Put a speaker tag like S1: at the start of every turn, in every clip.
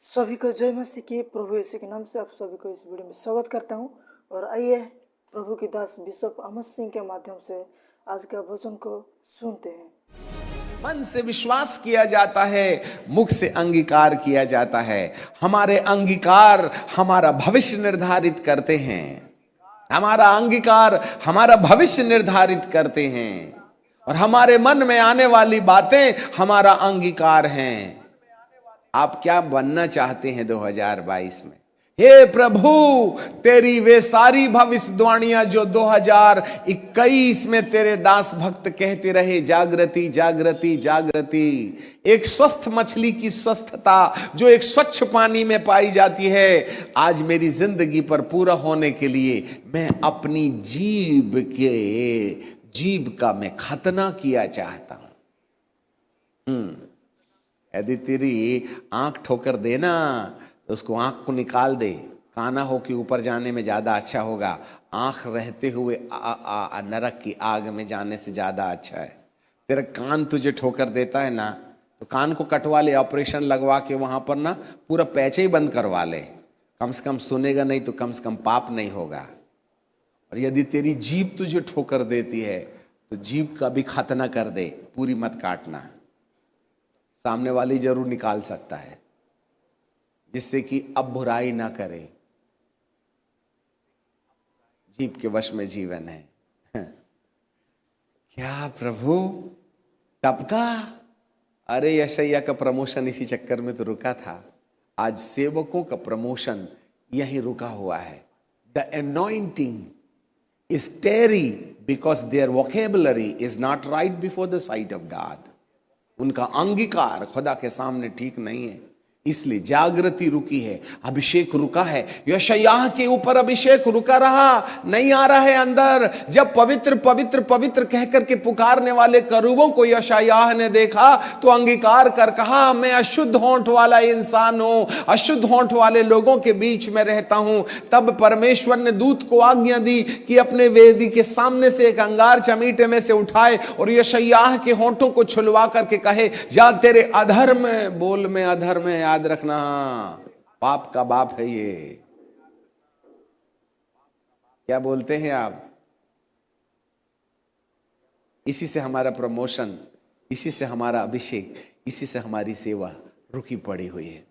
S1: सभी को जय मसीह की प्रभु यीशु के नाम से आप सभी को इस वीडियो में स्वागत करता हूं। और आइए प्रभु की दास बिशप अमर सिंह के माध्यम से आज का वचन को सुनते हैं।
S2: मन से विश्वास किया जाता है, मुख से अंगीकार किया जाता है। हमारे अंगीकार हमारा भविष्य निर्धारित करते हैं। हमारा अंगीकार हमारा भविष्य निर्धारित करते हैं और हमारे मन में आने वाली बातें हमारा अंगीकार हैं। आप क्या बनना चाहते हैं 2022 में? हे प्रभु, तेरी वे सारी भविष्यवाणियां जो 2021 में तेरे दास भक्त कहते रहे, जागृति जागृति जागृति, एक स्वस्थ मछली की स्वस्थता जो एक स्वच्छ पानी में पाई जाती है, आज मेरी जिंदगी पर पूरा होने के लिए मैं अपनी जीभ का मैं खतना किया चाहता हूं। यदि तेरी आंख ठोकर देना तो उसको आंख को निकाल दे। काना हो के ऊपर जाने में ज्यादा अच्छा होगा, आंख रहते हुए नरक की आग में जाने से ज्यादा अच्छा है। तेरा कान तुझे ठोकर देता है ना, तो कान को कटवा ले, ऑपरेशन लगवा के वहां पर ना पूरा पैचे ही बंद करवा ले। कम से कम सुनेगा नहीं तो कम से कम पाप नहीं होगा। और यदि तेरी जीभ तुझे ठोकर देती है तो जीभ का भी खतना कर दे, पूरी मत काटना। सामने वाली जरूर निकाल सकता है, जिससे कि अब बुराई ना करे। जीभ के वश में जीवन है। क्या प्रभु कब का? अरे यशायाह का प्रमोशन इसी चक्कर में तो रुका था। आज सेवकों का प्रमोशन यहीं रुका हुआ है। The anointing is tarry because their vocabulary is not right before the sight of God. उनका अंगीकार खुदा के सामने ठीक नहीं है, इसलिए जागृति रुकी है, अभिषेक रुका है। यशायाह के ऊपर अभिषेक रुका रहा, नहीं आ रहा है अंदर। जब पवित्र पवित्र पवित्र कह करके पुकारने वाले करूबों को यशायाह ने देखा तो अंगीकार कर कहा, मैं अशुद्ध होंठ वाला इंसान हूं, अशुद्ध होंठ वाले लोगों के बीच में रहता हूं। तब परमेश्वर ने दूत को आज्ञा दी कि अपने वेदी के सामने से एक अंगार चमीटे में से उठाए और यशायाह के होंठों को छुलवा करके कहे, जा तेरे अधर्म बोल में अधर्म है, याद रखना, पाप का बाप है ये। क्या बोलते हैं आप? इसी से हमारा प्रमोशन, इसी से हमारा अभिषेक, इसी से हमारी सेवा रुकी पड़ी हुई है।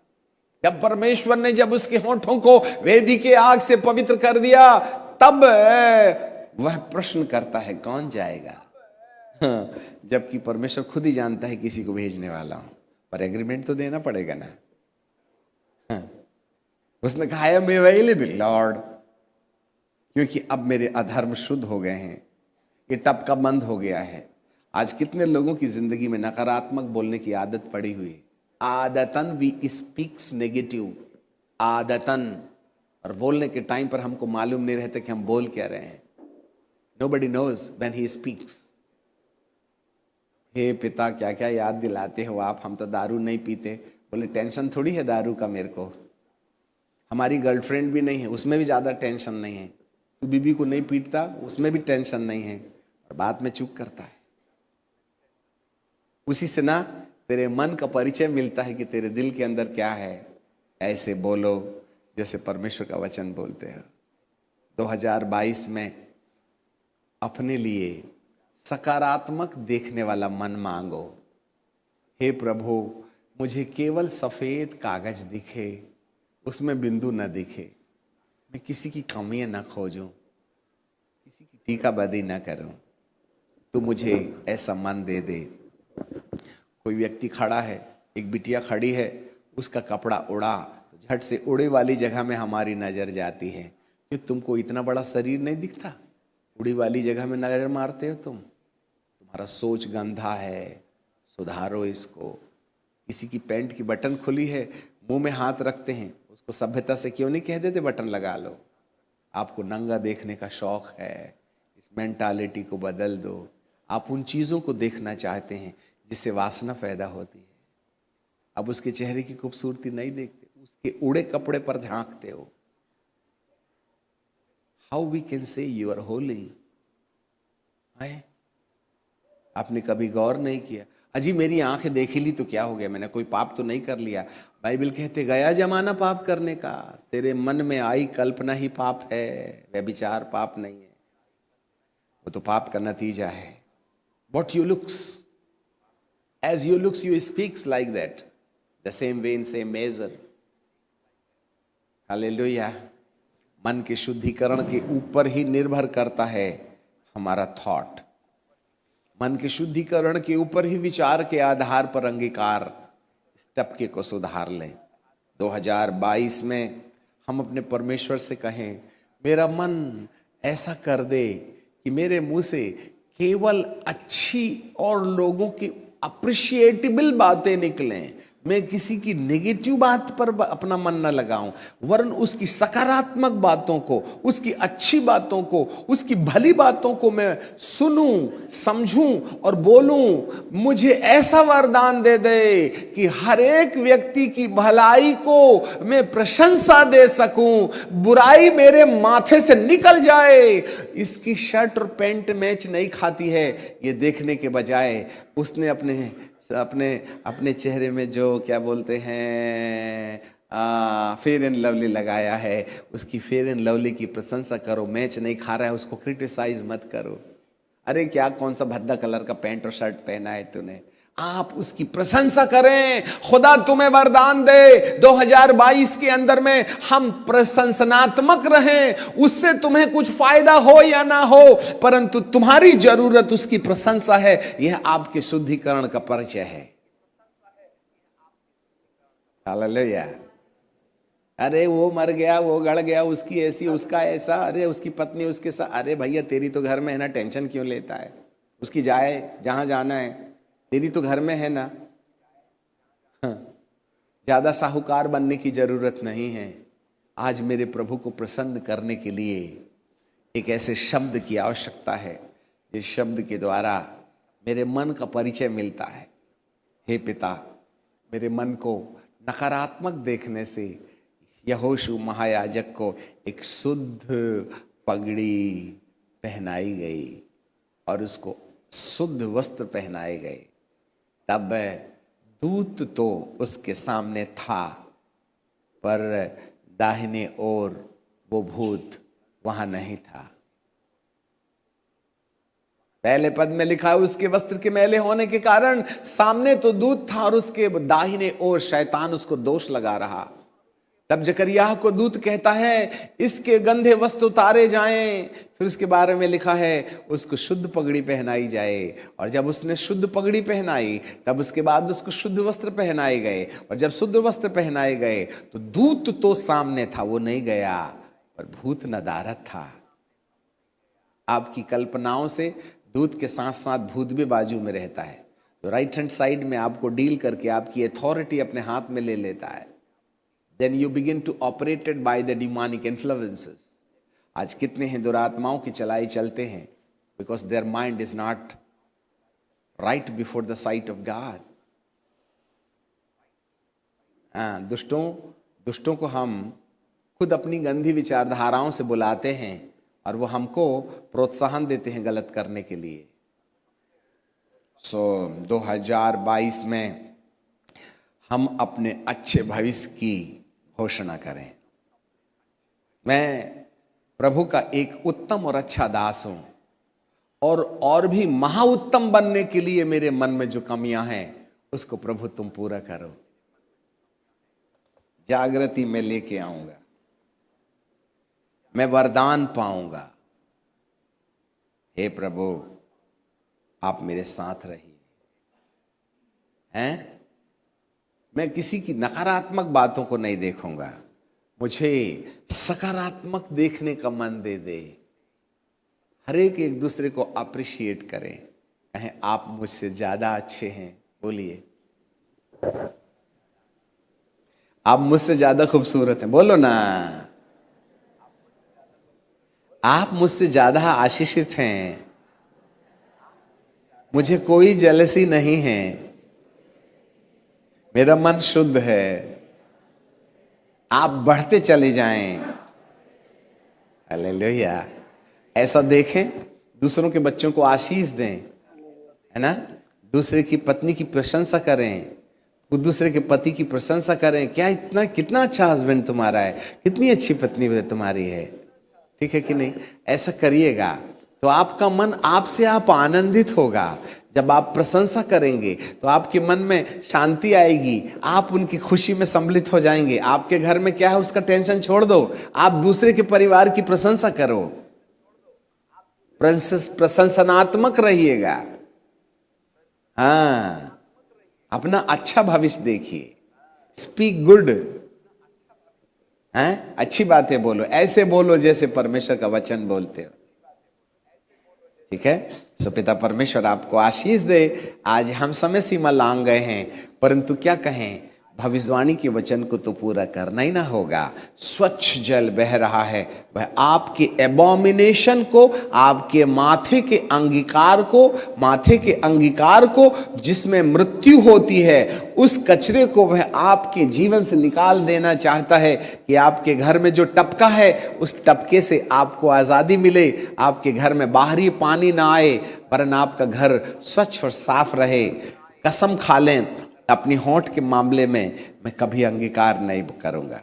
S2: जब परमेश्वर ने जब उसके होंठों को वेदी के आग से पवित्र कर दिया, तब वह प्रश्न करता है, कौन जाएगा? जबकि परमेश्वर खुद ही जानता है किसी को भेजने वाला हूं, पर एग्रीमेंट तो देना पड़ेगा ना। उसने कहा, आई एम अवेलेबल लॉर्ड, क्योंकि अब मेरे अधर्म शुद्ध हो गए हैं, ये टप का बंद हो गया है। आज कितने लोगों की जिंदगी में नकारात्मक बोलने की आदत पड़ी हुई है। आदतन वी स्पीक्स नेगेटिव, आदतन। और बोलने के टाइम पर हमको मालूम नहीं रहता कि हम बोल क्या रहे हैं। Nobody knows when he speaks. हे पिता, क्या क्या याद दिलाते हो आप, हम तो दारू नहीं पीते। बोले, टेंशन थोड़ी है दारू का मेरे को, हमारी गर्लफ्रेंड भी नहीं है, उसमें भी ज्यादा टेंशन नहीं है। तू बीबी को नहीं पीटता, उसमें भी टेंशन नहीं है, और बाद में चुप करता है। उसी से ना तेरे मन का परिचय मिलता है कि तेरे दिल के अंदर क्या है। ऐसे बोलो जैसे परमेश्वर का वचन बोलते हो। 2022 में अपने लिए सकारात्मक देखने वाला मन मांगो। हे प्रभु, मुझे केवल सफेद कागज दिखे, उसमें बिंदु न दिखे, मैं किसी की कमियां न खोजूं, किसी की टीकाबाजी न करूं। तू मुझे ऐसा मन दे दे। कोई व्यक्ति खड़ा है, एक बिटिया खड़ी है, उसका कपड़ा उड़ा तो झट से उड़े वाली जगह में हमारी नजर जाती है। क्यों? तुमको इतना बड़ा शरीर नहीं दिखता? उड़ी वाली जगह में नजर मारते हो तुम। तुम्हारा सोच गंदा है, सुधारो इसको। किसी की पैंट की बटन खुली है, मुंह में हाथ रखते हैं, उसको सभ्यता से क्यों नहीं कह देते बटन लगा लो? आपको नंगा देखने का शौक है, इस मेंटालिटी को बदल दो। आप उन चीजों को देखना चाहते हैं जिससे वासना पैदा होती है। अब उसके चेहरे की खूबसूरती नहीं देखते, उसके उड़े कपड़े पर झांकते हो। How we can say you are holy? आपने कभी गौर नहीं किया? अजी मेरी आंखें देखी ली तो क्या हो गया, मैंने कोई पाप तो नहीं कर लिया। बाइबल कहते गया जमाना पाप करने का, तेरे मन में आई कल्पना ही पाप है, व्यभिचार पाप नहीं है, वो तो पाप का नतीजा है। What you looks, as you looks you speaks like that, the same way in same measure. Hallelujah. मन के शुद्धिकरण के ऊपर ही निर्भर करता है हमारा थॉट। मन के शुद्धिकरण के ऊपर ही विचार के आधार पर अंगीकार इस टपके को सुधार लें। 2022 में हम अपने परमेश्वर से कहें, मेरा मन ऐसा कर दे कि मेरे मुंह से केवल अच्छी और लोगों की अप्रिशिएटेबल बातें निकलें, मैं किसी की नेगेटिव बात पर अपना मन न लगाऊं, वरन उसकी सकारात्मक बातों को, उसकी अच्छी बातों को, उसकी भली बातों को मैं सुनूं, समझूं और बोलूं। मुझे ऐसा वरदान दे दे कि हर एक व्यक्ति की भलाई को मैं प्रशंसा दे सकूं, बुराई मेरे माथे से निकल जाए। इसकी शर्ट और पैंट मैच नहीं खाती है, ये देखने के बजाय उसने अपने चेहरे में जो क्या बोलते हैं फेयर एंड लवली लगाया है, उसकी फेयर एंड लवली की प्रशंसा करो। मैच नहीं खा रहा है उसको क्रिटिसाइज मत करो, अरे क्या कौन सा भद्दा कलर का पैंट और शर्ट पहना है तूने, आप उसकी प्रशंसा करें। खुदा तुम्हें वरदान दे 2022 के अंदर में हम प्रशंसनात्मक रहें, उससे तुम्हें कुछ फायदा हो या ना हो, परंतु तुम्हारी जरूरत उसकी प्रशंसा है। यह आपके शुद्धिकरण का परिचय है। हालेलुया। अरे वो मर गया, वो गड़ गया, उसकी ऐसी, उसका ऐसा, अरे उसकी पत्नी उसके साथ, अरे भैया तेरी तो घर में है ना, टेंशन क्यों लेता है, उसकी जाए जहां जाना है, तेरी तो घर में है ना। ज्यादा साहूकार बनने की जरूरत नहीं है। आज मेरे प्रभु को प्रसन्न करने के लिए एक ऐसे शब्द की आवश्यकता है, जिस शब्द के द्वारा मेरे मन का परिचय मिलता है। हे पिता, मेरे मन को नकारात्मक देखने से यहोशू महायाजक को एक शुद्ध पगड़ी पहनाई गई और उसको शुद्ध वस्त्र पहनाए गए। तब दूत तो उसके सामने था, पर दाहिने ओर वो भूत वहां नहीं था। पहले पद में लिखा है उसके वस्त्र के मैले होने के कारण सामने तो दूत था और उसके दाहिने ओर शैतान उसको दोष लगा रहा। तब जकरिया को दूत कहता है इसके गंधे वस्त्र उतारे जाएं। फिर उसके बारे में लिखा है उसको शुद्ध पगड़ी पहनाई जाए। और जब उसने शुद्ध पगड़ी पहनाई तब उसके बाद उसको शुद्ध वस्त्र पहनाए गए। और जब शुद्ध वस्त्र पहनाए गए तो दूत तो सामने था, वो नहीं गया, पर भूत नदारत था। आपकी कल्पनाओं से दूत के साथ साथ भूत भी बाजू में रहता है, तो राइट हैंड साइड में आपको डील करके आपकी अथॉरिटी अपने हाथ में ले लेता है। Then you begin to operated by the demonic influences. आज कितने हैं दुरात्माओं की चलाई चलते हैं, because their mind is not right before the sight of God. दुष्टों को हम खुद अपनी गंदी विचारधाराओं से बुलाते हैं और वो हमको प्रोत्साहन देते हैं गलत करने के लिए। 2022 में हम अपने अच्छे भविष्य की घोषणा करें। मैं प्रभु का एक उत्तम और अच्छा दास हूं, और भी महाउत्तम बनने के लिए मेरे मन में जो कमियां हैं उसको प्रभु तुम पूरा करो। जागृति में लेके आऊंगा, मैं वरदान पाऊंगा। हे प्रभु, आप मेरे साथ रहिए। हैं? मैं किसी की नकारात्मक बातों को नहीं देखूंगा, मुझे सकारात्मक देखने का मन दे दे। हर एक दूसरे को अप्रिशिएट करें, कहें आप मुझसे ज्यादा अच्छे हैं। बोलिए, आप मुझसे ज्यादा खूबसूरत हैं। बोलो ना, आप मुझसे ज्यादा आशीषित हैं, मुझे कोई जेलसी नहीं है, मेरा मन शुद्ध है। आप बढ़ते चले जाएं। हालेलुया। ऐसा देखें, दूसरों के बच्चों को आशीष दें, है ना। दूसरे की पत्नी की प्रशंसा करें, दूसरे के पति की प्रशंसा करें, क्या इतना कितना अच्छा हस्बैंड तुम्हारा है, कितनी अच्छी पत्नी तुम्हारी है, ठीक है कि नहीं? ऐसा करिएगा तो आपका मन आपसे आप आनंदित होगा। जब आप प्रशंसा करेंगे तो आपके मन में शांति आएगी, आप उनकी खुशी में सम्मिलित हो जाएंगे। आपके घर में क्या है उसका टेंशन छोड़ दो, आप दूसरे के परिवार की प्रशंसा करो, प्रशंसनात्मक रहिएगा। हाँ, अपना अच्छा भविष्य देखिए, स्पीक गुड, हैं, अच्छी बातें बोलो, ऐसे बोलो जैसे परमेश्वर का वचन बोलते हो, ठीक है? सो पिता परमेश्वर आपको आशीष दे। आज हम समय सीमा लांग गए हैं, परंतु क्या कहें, भविष्यवाणी के वचन को तो पूरा करना ही ना होगा। स्वच्छ जल बह रहा है, वह आपके एबोमिनेशन को, आपके माथे के अंगीकार को जिसमें मृत्यु होती है, उस कचरे को वह आपके जीवन से निकाल देना चाहता है कि आपके घर में जो टपका है उस टपके से आपको आजादी मिले, आपके घर में बाहरी पानी ना आए, वरन आपका घर स्वच्छ और साफ रहे। कसम खा लें अपनी होंठ के मामले में मैं कभी अंगीकार नहीं करूंगा।